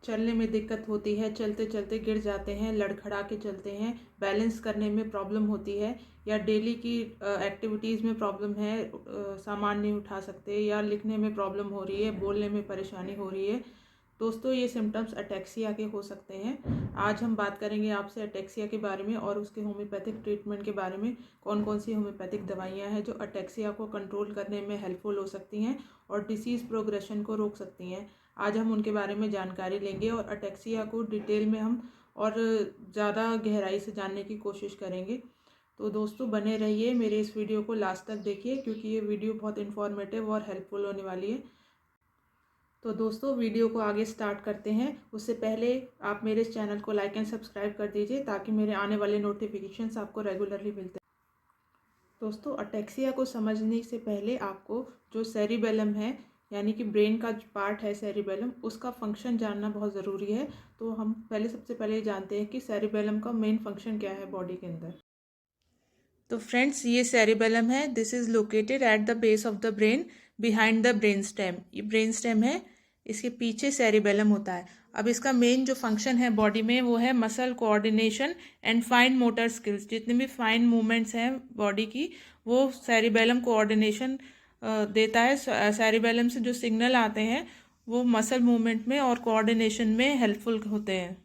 चलने में दिक्कत होती है, चलते चलते गिर जाते हैं, लड़खड़ा के चलते हैं, बैलेंस करने में प्रॉब्लम होती है, या डेली की एक्टिविटीज़ में प्रॉब्लम है, सामान नहीं उठा सकते, या लिखने में प्रॉब्लम हो रही है, बोलने में परेशानी हो रही है, दोस्तों ये सिम्टम्स अटैक्सिया के हो सकते हैं। आज हम बात करेंगे आपसे अटैक्सिया के बारे में और उसके होम्योपैथिक ट्रीटमेंट के बारे में। कौन कौन सी होम्योपैथिक दवाइयाँ हैं जो अटैक्सिया को कंट्रोल करने में हेल्पफुल हो सकती हैं और डिसीज़ प्रोग्रेशन को रोक सकती हैं। आज हम उनके बारे में जानकारी लेंगे और अटैक्सिया को डिटेल में हम और ज़्यादा गहराई से जानने की कोशिश करेंगे। तो दोस्तों बने रहिए, मेरे इस वीडियो को लास्ट तक देखिए क्योंकि ये वीडियो बहुत इन्फॉर्मेटिव और हेल्पफुल होने वाली है। तो दोस्तों वीडियो को आगे स्टार्ट करते हैं। उससे पहले आप मेरे इस चैनल को लाइक एंड सब्सक्राइब कर दीजिए ताकि मेरे आने वाले नोटिफिकेशंस आपको रेगुलरली मिलते हैं। दोस्तों अटैक्सिया को समझने से पहले आपको जो सेरिबेलम है, यानी कि ब्रेन का जो पार्ट है सेरिबेलम, उसका फंक्शन जानना बहुत ज़रूरी है। तो हम सबसे पहले जानते हैं कि सेरिबेलम का मेन फंक्शन क्या है बॉडी के अंदर। तो फ्रेंड्स ये सेरिबेलम है, this is located at the base of the brain behind the brain stem. ये ब्रेन स्टेम है, इसके पीछे सेरिबेलम होता है। अब इसका मेन जो फंक्शन है बॉडी में वो है muscle coordination and fine motor skills. जितने भी फाइन मूवमेंट्स हैं बॉडी की वो सेरिबेलम कोऑर्डिनेशन देता है। सेरिबेलम से जो सिग्नल आते हैं वो मसल मूवमेंट में और कोऑर्डिनेशन में हेल्पफुल होते हैं।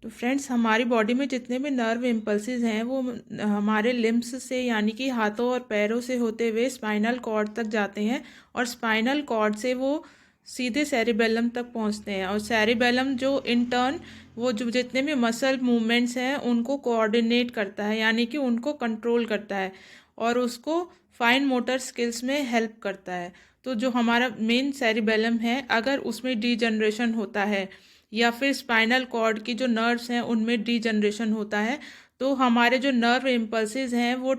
तो फ्रेंड्स हमारी बॉडी में जितने भी नर्व इम्पल्सेस हैं वो हमारे लिम्स से यानी कि हाथों और पैरों से होते हुए स्पाइनल कॉर्ड तक जाते हैं और स्पाइनल कॉर्ड से वो सीधे सेरिबेलम तक पहुंचते हैं। और सेरिबेलम जो इन टर्न वो जो जितने भी मसल मूवमेंट्स हैं उनको कोऑर्डिनेट करता है, यानी कि उनको कंट्रोल करता है और उसको फाइन मोटर स्किल्स में हेल्प करता है। तो जो हमारा मेन सेरिबेलम है अगर उसमें डीजनरेशन होता है या फिर स्पाइनल कॉर्ड की जो नर्व्स हैं उनमें डीजनरेशन होता है तो हमारे जो नर्व इम्पल्सेस हैं वो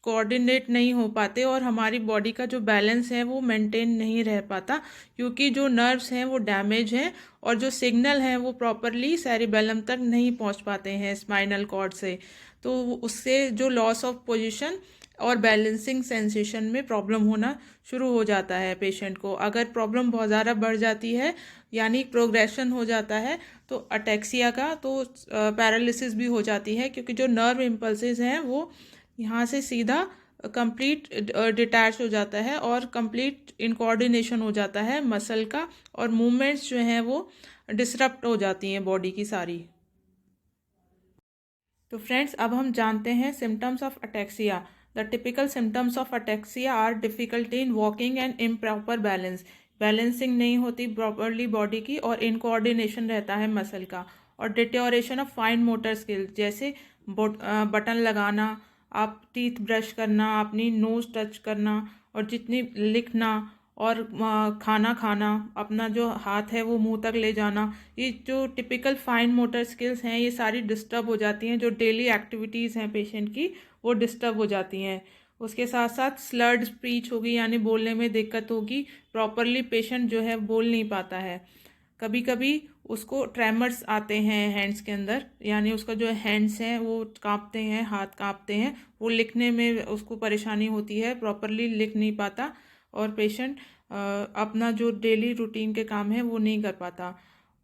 कोऑर्डिनेट नहीं हो पाते और हमारी बॉडी का जो बैलेंस है वो मेंटेन नहीं रह पाता, क्योंकि जो नर्व्स हैं वो डैमेज हैं और जो सिग्नल हैं वो प्रॉपरली सेरिबेलम तक नहीं पहुंच पाते हैं स्पाइनल कॉर्ड से। तो उससे जो लॉस ऑफ पोजीशन और बैलेंसिंग सेंसेशन में प्रॉब्लम होना शुरू हो जाता है पेशेंट को। अगर प्रॉब्लम बहुत ज़्यादा बढ़ जाती है यानी प्रोग्रेशन हो जाता है तो अटैक्सिया का तो पैरालिसिस भी हो जाती है, क्योंकि जो नर्व इम्पल्सेस हैं वो यहाँ से सीधा कंप्लीट डिटैच हो जाता है और कंप्लीट इनकोऑर्डिनेशन हो जाता है मसल का और मूवमेंट्स जो हैं वो डिसरप्ट हो जाती हैं बॉडी की सारी। तो फ्रेंड्स अब हम जानते हैं symptoms of ataxia. The typical symptoms of ataxia are difficulty in walking and improper balance. Balancing नहीं होती प्रॉपरली बॉडी की और इनकोऑर्डिनेशन रहता है मसल का। और deterioration of fine motor skills, जैसे बटन लगाना, आप टीथ ब्रश करना, अपनी नोज टच करना और जितनी लिखना और खाना खाना, अपना जो हाथ है वो मुंह तक ले जाना, ये जो टिपिकल फाइन मोटर स्किल्स हैं ये सारी डिस्टर्ब हो जाती हैं। जो डेली एक्टिविटीज़ हैं पेशेंट की वो डिस्टर्ब हो जाती हैं। उसके साथ साथ स्लर्ड स्पीच होगी, यानी बोलने में दिक्कत होगी, प्रॉपरली पेशेंट जो है बोल नहीं पाता है। कभी कभी उसको ट्रेमर्स आते हैं हैंड्स के अंदर, यानी उसका जो हैंड्स हैं वो कांपते हैं, हाथ कांपते हैं, वो लिखने में उसको परेशानी होती है, प्रॉपरली लिख नहीं पाता और पेशेंट अपना जो डेली रूटीन के काम है वो नहीं कर पाता।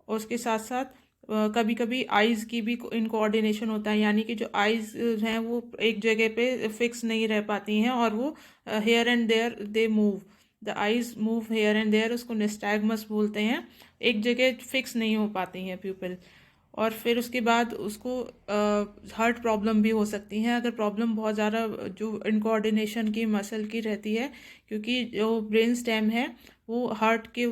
और उसके साथ साथ कभी कभी आइज़ की भी इनकोऑर्डिनेशन होता है, यानी कि जो आइज़ हैं वो एक जगह पे फिक्स नहीं रह पाती हैं और वो here and there they move, the eyes move here and there, उसको निस्टैग्मस बोलते हैं, एक जगह फिक्स नहीं हो पाती हैं प्यूपिल। और फिर उसके बाद उसको हार्ट प्रॉब्लम भी हो सकती हैं अगर प्रॉब्लम बहुत ज़्यादा जो इनकोऑर्डिनेशन की मसल की रहती है, क्योंकि जो ब्रेन स्टेम है वो हार्ट के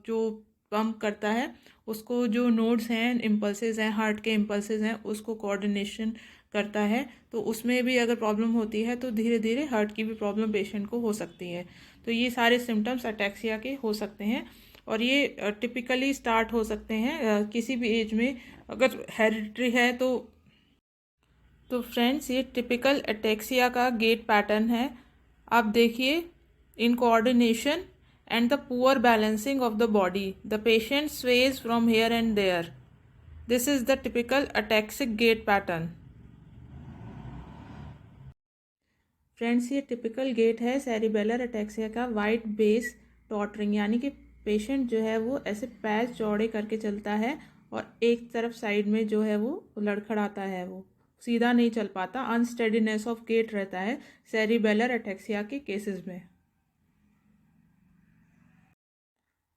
जो पंप करता है उसको, जो नोड्स हैं इम्पल्सेस हैं हार्ट के इम्पल्सेस हैं उसको कोऑर्डिनेशन करता है। तो उसमें भी अगर प्रॉब्लम होती है तो धीरे धीरे हार्ट की भी प्रॉब्लम पेशेंट को हो सकती है। तो ये सारे सिम्टम्स अटैक्सिया के हो सकते हैं और ये टिपिकली स्टार्ट हो सकते हैं किसी भी एज में, अगर हेरिडिटरी है तो। फ्रेंड्स ये टिपिकल अटैक्सिया का गेट पैटर्न है। आप देखिए, in coordination and the poor balancing of the body, the patient sways from here and there. This is the typical ataxic gait pattern. Friends ये टिपिकल गेट है cerebellar ataxia का। White base, tottering, यानी कि patient जो है वो ऐसे पैर चौड़े करके चलता है और एक तरफ साइड में जो है वो लड़खड़ाता है, वो सीधा नहीं चल पाता, अनस्टेडीनेस ऑफ गेट रहता है सेरिबेलर अटैक्सिया के केसेस में।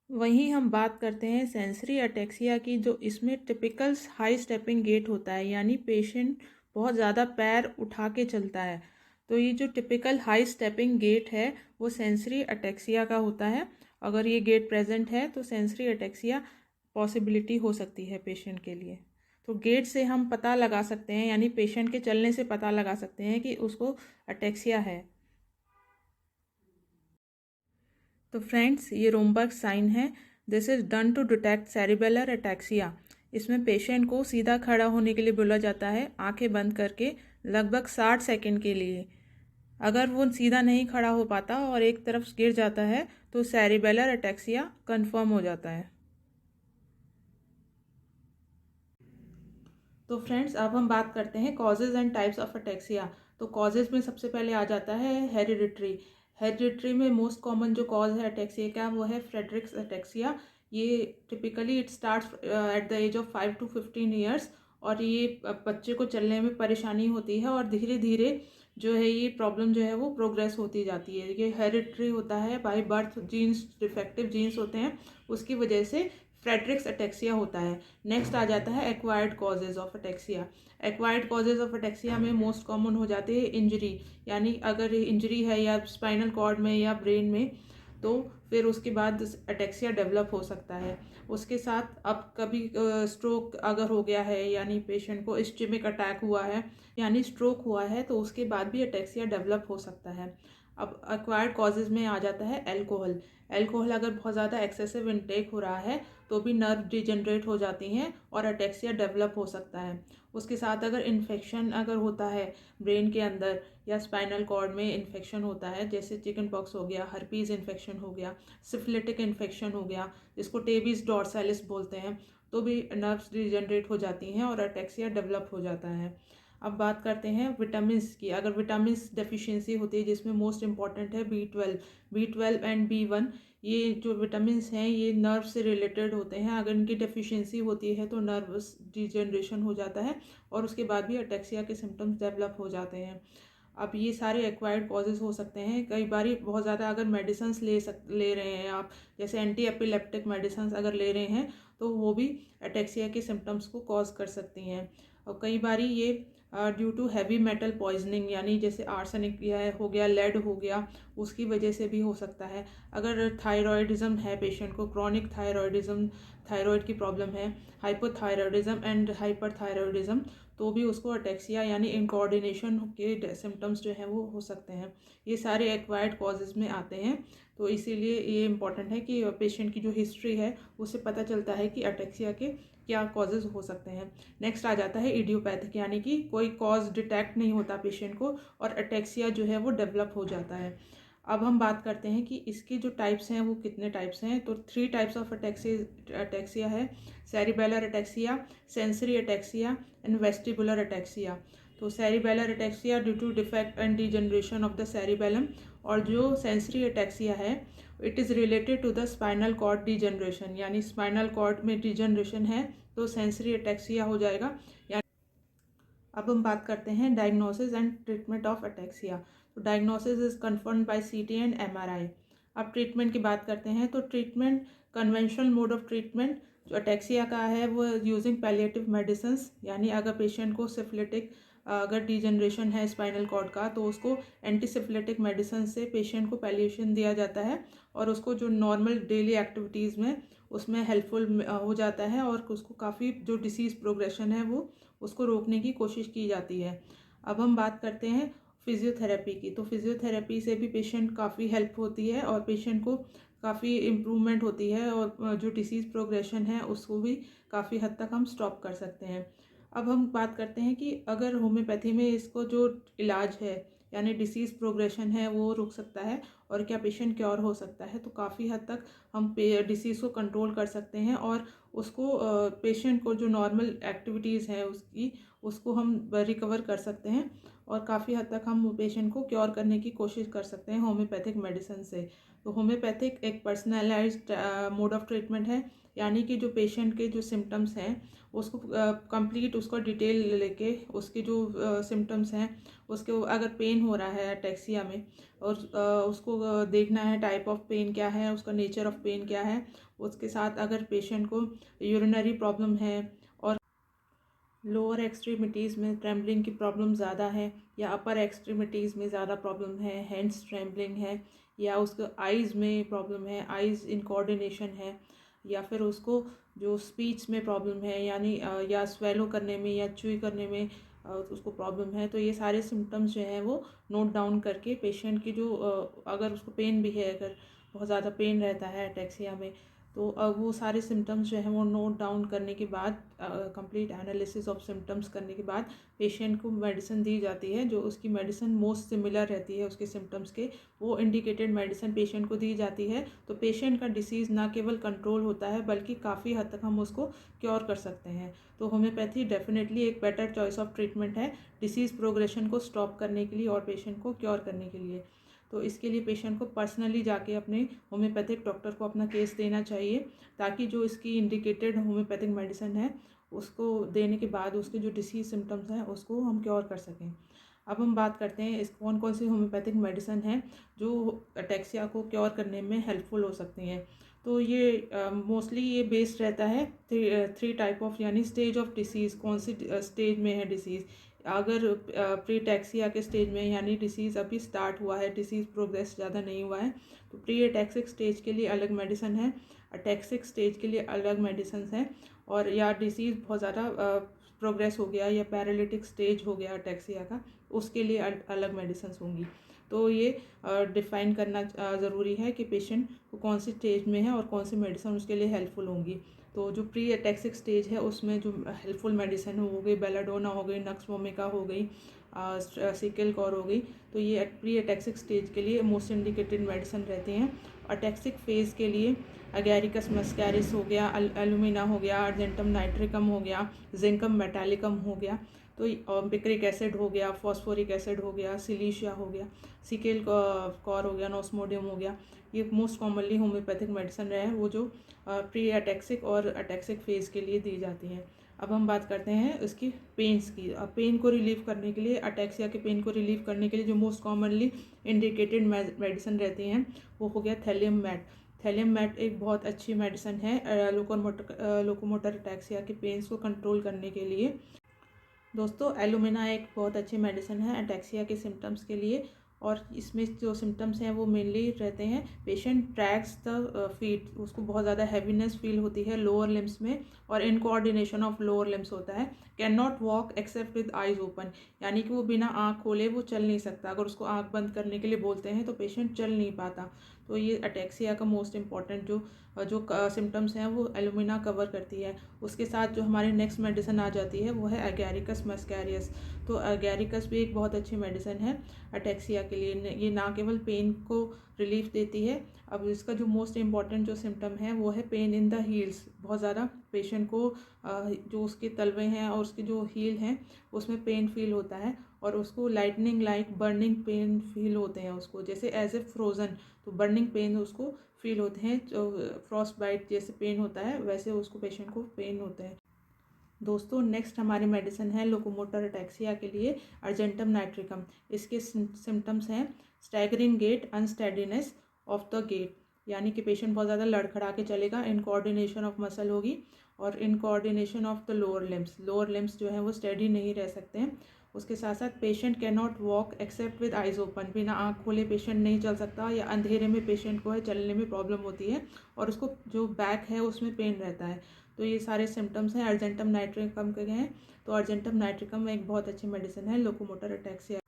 वहीं हम बात करते हैं सेंसरी अटैक्सिया की, जो इसमें टिपिकल हाई स्टेपिंग गेट होता है, यानी पेशेंट बहुत ज़्यादा पैर उठा के चलता है। तो ये जो टिपिकल हाई स्टेपिंग गेट है वो सेंसरी अटैक्सिया का होता है। अगर ये गेट प्रेजेंट है तो सेंसरी अटैक्सिया पॉसिबिलिटी हो सकती है पेशेंट के लिए। तो गेट से हम पता लगा सकते हैं, यानी पेशेंट के चलने से पता लगा सकते हैं कि उसको अटैक्सिया है। तो फ्रेंड्स, ये रोमबर्ग साइन है। This is done to detect cerebellar ataxia. इसमें पेशेंट को सीधा खड़ा होने के लिए बोला जाता है, आंखें बंद करके लगभग 60 सेकंड के लिए। अगर वो सीधा नहीं खड़ा हो पाता और एक तरफ गिर जाता है तो सेरिबेलर अटैक्सिया कंफर्म हो जाता है। तो फ्रेंड्स, अब हम बात करते हैं causes and types of ataxia. तो कॉजेज़ में सबसे पहले आ जाता है हेरिडिटरी। हेरिडिटरी में मोस्ट कॉमन जो कॉज है अटैक्सिया का वो है फ्रेडरिक्स अटैक्सिया। ये typically it starts at the age of 5 to 15 years, और ये बच्चे को चलने में परेशानी होती है और धीरे धीरे जो है ये प्रॉब्लम जो है वो प्रोग्रेस होती जाती है। ये हेरिडिटरी होता है, by birth genes, defective genes होते हैं, उसकी वजह से फ्रेडरिक्स अटैक्सिया होता है। नेक्स्ट आ जाता है acquired causes of ataxia. Acquired causes of ataxia में मोस्ट कॉमन हो जाते हैं इंजरी, यानी अगर इंजरी है या स्पाइनल कॉर्ड में या ब्रेन में, तो फिर उसके बाद अटैक्सिया डेवलप हो सकता है। उसके साथ अब कभी स्ट्रोक अगर हो गया है, यानी पेशेंट को इस्चेमिक अटैक हुआ है, यानी स्ट्रोक हुआ है, तो उसके बाद भी अटैक्सिया डेवलप हो सकता है। अब एक्वायर्ड कॉजेज़ में आ जाता है अल्कोहल। अल्कोहल अगर बहुत ज़्यादा एक्सेसिव इनटेक हो रहा है तो भी नर्व डिजनरेट हो जाती हैं और अटैक्सिया डेवलप हो सकता है। उसके साथ अगर इन्फेक्शन अगर होता है ब्रेन के अंदर या स्पाइनल कॉर्ड में इन्फेक्शन होता है, जैसे चिकन पॉक्स हो गया, हर्पीज़ इन्फेक्शन हो गया, सिफिलिटिक इन्फेक्शन हो गया, जिसको टेबिस डॉर्सैलिस बोलते हैं, तो भी नर्व्स डिजनरेट हो जाती हैं और अटैक्सिया डेवलप हो जाता है। अब बात करते हैं विटामिन्स की। अगर विटामिन्स डेफिशिएंसी होती है, जिसमें मोस्ट इंपॉर्टेंट है बी ट्वेल्व एंड बी1, ये जो विटामिन्स हैं ये नर्व से रिलेटेड होते हैं। अगर इनकी डेफिशिएंसी होती है तो नर्वस डिजनरेशन हो जाता है और उसके बाद भी अटैक्सिया के सिम्टम्स डेवलप हो जाते हैं। अब ये सारे एक्वायर्ड कॉजेज़ हो सकते हैं। कई बार बहुत ज़्यादा अगर मेडिसिन ले रहे हैं आप, जैसे एंटी एपिलेप्टिक मेडिसिन अगर ले रहे हैं, तो वो भी अटैक्सिया के सिम्टम्स को कॉज कर सकती हैं। और कई बार ये due to heavy metal poisoning, यानी जैसे आर्सेनिक हो गया, लेड हो गया, उसकी वजह से भी हो सकता है। अगर थायराइडिज्म है पेशेंट को, क्रॉनिक थायराइडिज्म, थायराइड की प्रॉब्लम है, हाइपोथायराइडिज्म एंड हाइपरथायराइडिज्म, तो भी उसको अटैक्सिया यानी इनकोऑर्डिनेशन के सिम्टम्स जो हैं वो हो सकते हैं। ये सारे एक्वायर्ड कॉजेज़ में आते हैं। तो इसीलिए ये इम्पॉर्टेंट है कि पेशेंट की जो हिस्ट्री है उससे पता चलता है कि अटैक्सिया के क्या कॉजेज़ हो सकते हैं। नेक्स्ट आ जाता है इडियोपैथिक, यानी कि कोई कॉज डिटेक्ट नहीं होता पेशेंट को और अटैक्सिया जो है वो डेवलप हो जाता है। अब हम बात करते हैं कि इसके जो टाइप्स हैं वो कितने टाइप्स हैं। तो 3 टाइप्स ऑफ अटैक्सिया है: cerebellar ataxia, sensory ataxia and vestibular ataxia. तो cerebellar ataxia due to defect and degeneration of the cerebellum, और जो सेंसरी अटैक्सिया है it is related to the spinal cord degeneration, यानी spinal cord में degeneration है तो sensory ataxia हो जाएगा। अब हम बात करते हैं diagnosis and treatment of ataxia. तो डायग्नोसिस इज कन्फर्म्ड बाय सीटी एंड एमआरआई। अब ट्रीटमेंट की बात करते हैं। तो treatment, conventional mode of treatment जो अटैक्सिया का है वो यूजिंग पैलिएटिव मेडिसिन, यानी अगर पेशेंट को सिफिलिटिक अगर डिजनरेशन है स्पाइनल कॉर्ड का तो उसको एंटीसिफिलिटिक मेडिसिन से पेशेंट को पैलिएशन दिया जाता है और उसको जो नॉर्मल डेली एक्टिविटीज़ में उसमें हेल्पफुल हो जाता है और उसको काफ़ी जो डिसीज़ प्रोग्रेशन है वो उसको रोकने की कोशिश की जाती है। अब हम बात करते हैं फिजियोथेरेपी की। तो फिजियोथेरेपी से भी पेशेंट काफ़ी हेल्प होती है और पेशेंट को काफ़ी इम्प्रूवमेंट होती है और जो डिसीज़ प्रोग्रेशन है उसको भी काफ़ी हद तक हम स्टॉप कर सकते हैं। अब हम बात करते हैं कि अगर होम्योपैथी में इसको जो इलाज है यानी डिसीज़ प्रोग्रेशन है वो रुक सकता है और क्या पेशेंट क्योर हो सकता है, तो काफ़ी हद तक हम डिसीज़ को कंट्रोल कर सकते हैं और उसको पेशेंट को जो नॉर्मल एक्टिविटीज़ हैं उसको हम रिकवर कर सकते हैं और काफ़ी हद तक हम पेशेंट को क्योर करने की कोशिश कर सकते हैं होम्योपैथिक मेडिसिन से। तो होम्योपैथिक एक पर्सनलाइज्ड मोड ऑफ ट्रीटमेंट है, यानी कि जो पेशेंट के जो सिम्टम्स हैं उसको कंप्लीट उसको डिटेल लेके उसके जो सिम्टम्स हैं उसके अगर पेन हो रहा है अटैक्सिया में और उसको देखना है टाइप ऑफ पेन क्या है, उसका नेचर ऑफ पेन क्या है। उसके साथ अगर पेशेंट को यूरिनरी प्रॉब्लम है और लोअर एक्सट्रीमिटीज़ में ट्रेम्बलिंग की प्रॉब्लम ज़्यादा है या अपर एक्सट्रीमिटीज़ में ज़्यादा प्रॉब्लम है, हैंड्स ट्रेम्बलिंग है, या उसको आइज़ में प्रॉब्लम है, आइज़ इनकोऑर्डिनेशन है, या फिर उसको जो स्पीच में प्रॉब्लम है यानी या स्वेलो करने में या च्यूई करने में उसको प्रॉब्लम है, तो ये सारे सिम्टम्स जो हैं वो नोट डाउन करके पेशेंट की जो अगर उसको पेन भी है, अगर बहुत ज़्यादा पेन रहता है अटैक्सिया में, तो वो सारे सिम्टम्स जो हैं वो नोट डाउन करने के बाद कंप्लीट एनालिसिस ऑफ सिम्टम्स करने के बाद पेशेंट को मेडिसिन दी जाती है जो उसकी मेडिसिन मोस्ट सिमिलर रहती है उसके सिम्टम्स के, वो इंडिकेटेड मेडिसिन पेशेंट को दी जाती है। तो पेशेंट का डिसीज़ ना केवल कंट्रोल होता है बल्कि काफ़ी हद तक हम उसको क्योर कर सकते हैं। तो होम्योपैथी डेफिनेटली एक बेटर चॉइस ऑफ ट्रीटमेंट है डिसीज़ प्रोग्रेशन को स्टॉप करने के लिए और पेशेंट को क्योर करने के लिए। तो इसके लिए पेशेंट को पर्सनली जाके अपने होम्योपैथिक डॉक्टर को अपना केस देना चाहिए, ताकि जो इसकी इंडिकेटेड होम्योपैथिक मेडिसिन है उसको देने के बाद उसके जो डिसीज सिम्टम्स हैं उसको हम क्योर कर सकें। अब हम बात करते हैं इस कौन कौन सी होम्योपैथिक मेडिसिन हैं जो अटैक्सिया को क्योर करने में हेल्पफुल हो सकती हैं। तो ये मोस्टली ये बेस्ड रहता है थ्री टाइप ऑफ, यानी स्टेज ऑफ डिसीज़, कौन सी स्टेज में है डिसीज़। अगर प्री टैक्सिया के स्टेज में यानी डिसीज़ अभी स्टार्ट हुआ है, डिसीज़ प्रोग्रेस ज़्यादा नहीं हुआ है, तो प्री अटैक्सिक स्टेज के लिए अलग मेडिसिन है, अटैक्सिक स्टेज के लिए अलग मेडिसिन है, और या डिसीज़ बहुत ज़्यादा प्रोग्रेस हो गया या पैरालिटिक स्टेज हो गया अटैक्सिया का, उसके लिए अलग मेडिसिन होंगी। तो ये डिफ़ाइन करना ज़रूरी है कि पेशेंट को कौन सी स्टेज में है और कौन सी मेडिसिन उसके लिए हेल्पफुल होंगी। तो जो प्री अटैक्सिक स्टेज है उसमें जो हेल्पफुल मेडिसिन हो गई बेलाडोना हो गई, नक्स वोमिका हो गई, सिकल कॉर हो गई, तो ये प्री अटैक्सिक स्टेज के लिए मोस्ट इंडिकेटेड मेडिसिन रहती हैं। अटैक्सिक फेज़ के लिए अगैरिकस मस्कैरिस हो गया, एलुमिना हो गया, अर्जेंटम नाइट्रिकम हो गया, जिंकम मेटालिकम हो गया, तो पिक्रिक एसिड हो गया, फॉस्फोरिक एसिड हो गया, सिलीशिया हो गया, सिकेल कॉर हो गया, नोस्मोडियम हो गया। ये मोस्ट कॉमनली होम्योपैथिक मेडिसिन रहे हैं वो जो प्री अटैक्सिक और अटैक्सिक फेज़ के लिए दी जाती हैं। अब हम बात करते हैं इसकी पेन्स की। अब पेन को रिलीव करने के लिए, अटैक्सिया के पेन को रिलीव करने के लिए जो मोस्ट कॉमनली इंडिकेटेड मेडिसिन रहती हैं वो हो गया थैलियम मैट। थैलियम मैट एक बहुत अच्छी मेडिसिन है लोकोमोटर अटैक्सिया के पेन्स को कंट्रोल करने के लिए। दोस्तों एलुमिना एक बहुत अच्छी मेडिसिन है अटैक्सिया के सिम्टम्स के लिए, और इसमें जो सिम्टम्स हैं वो मेनली रहते हैं पेशेंट ड्रैग्स द फीट, उसको बहुत ज़्यादा हैवीनेस फील होती है लोअर लिम्स में और इनकोऑर्डिनेशन ऑफ लोअर लिम्स होता है। Can not walk except with eyes open, यानी कि वो बिना आँख खोले वो चल नहीं सकता, अगर उसको आँख बंद करने के लिए बोलते हैं तो पेशेंट चल नहीं पाता। तो ये अटैक्सिया का मोस्ट इंपॉर्टेंट जो सिम्टम्स हैं वो एलुमिना कवर करती है। उसके साथ जो हमारी नेक्स्ट मेडिसिन आ जाती है वो है एगैरिकस मस्कैरियस। तो एगैरिकस भी एक बहुत अच्छी मेडिसिन है अटैक्सिया के लिए। ये ना केवल पेन को रिलीफ देती है, अब इसका जो मोस्ट इम्पॉर्टेंट जो सिम्टम है वो है पेन इन द हील्स। बहुत ज़्यादा पेशेंट को जो उसके तलवे हैं और उसके जो हील हैं उसमें पेन फील होता है, और उसको lightning like burning pain feel होते हैं उसको, जैसे एज ए फ्रोज़न, तो बर्निंग पेन उसको फील होते हैं, जो फ्रॉस्ट बाइट जैसे पेन होता है वैसे उसको पेशेंट को पेन होते हैं। दोस्तों नेक्स्ट हमारी मेडिसिन है लोकोमोटर अटैक्सिया के लिए अर्जेंटम नाइट्रिकम। इसके सिम्टम्स हैं staggering gait, unsteadiness of the gait, यानी कि पेशेंट बहुत ज़्यादा लड़खड़ा के चलेगा, इनकोऑर्डिनेशन ऑफ मसल होगी और इनकोऑर्डिनेशन ऑफ द लोअर लिम्स जो है वो स्टेडी नहीं रह सकते हैं। उसके साथ साथ patient can not walk except with eyes open, बिना आँख खोले पेशेंट नहीं चल सकता, या अंधेरे में पेशेंट को है चलने में प्रॉब्लम होती है, और उसको जो बैक है उसमें पेन रहता है। तो ये सारे सिम्टम्स हैं अर्जेंटम नाइट्रिकम के हैं। तो अर्जेंटम नाइट्रिकम एक बहुत अच्छी मेडिसिन है लोकोमोटर अटैक्सिया।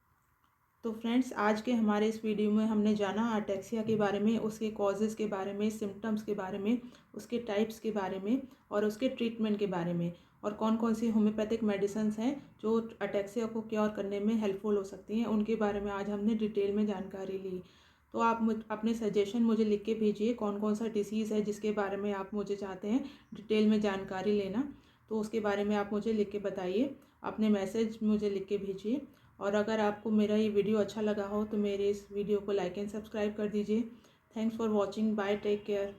तो फ्रेंड्स आज के हमारे इस वीडियो में हमने जाना अटैक्सिया के बारे में, उसके कॉजेज़ के बारे में, सिम्टम्स के बारे में, उसके टाइप्स के बारे में और उसके ट्रीटमेंट के बारे में, और कौन कौन सी होम्योपैथिक मेडिसिन्स हैं जो अटैक्सिया को क्योर करने में हेल्पफुल हो सकती हैं, उनके बारे में आज हमने डिटेल में जानकारी ली। तो आप अपने सजेशन मुझे लिख के भेजिए, कौन कौन सा डिसीज़ है जिसके बारे में आप मुझे चाहते हैं डिटेल में जानकारी लेना, तो उसके बारे में आप मुझे लिख के बताइए, अपने मैसेज मुझे लिख के भेजिए। और अगर आपको मेरा ये वीडियो अच्छा लगा हो तो मेरे इस वीडियो को लाइक एंड सब्सक्राइब कर दीजिए। Thanks for watching, bye, take care.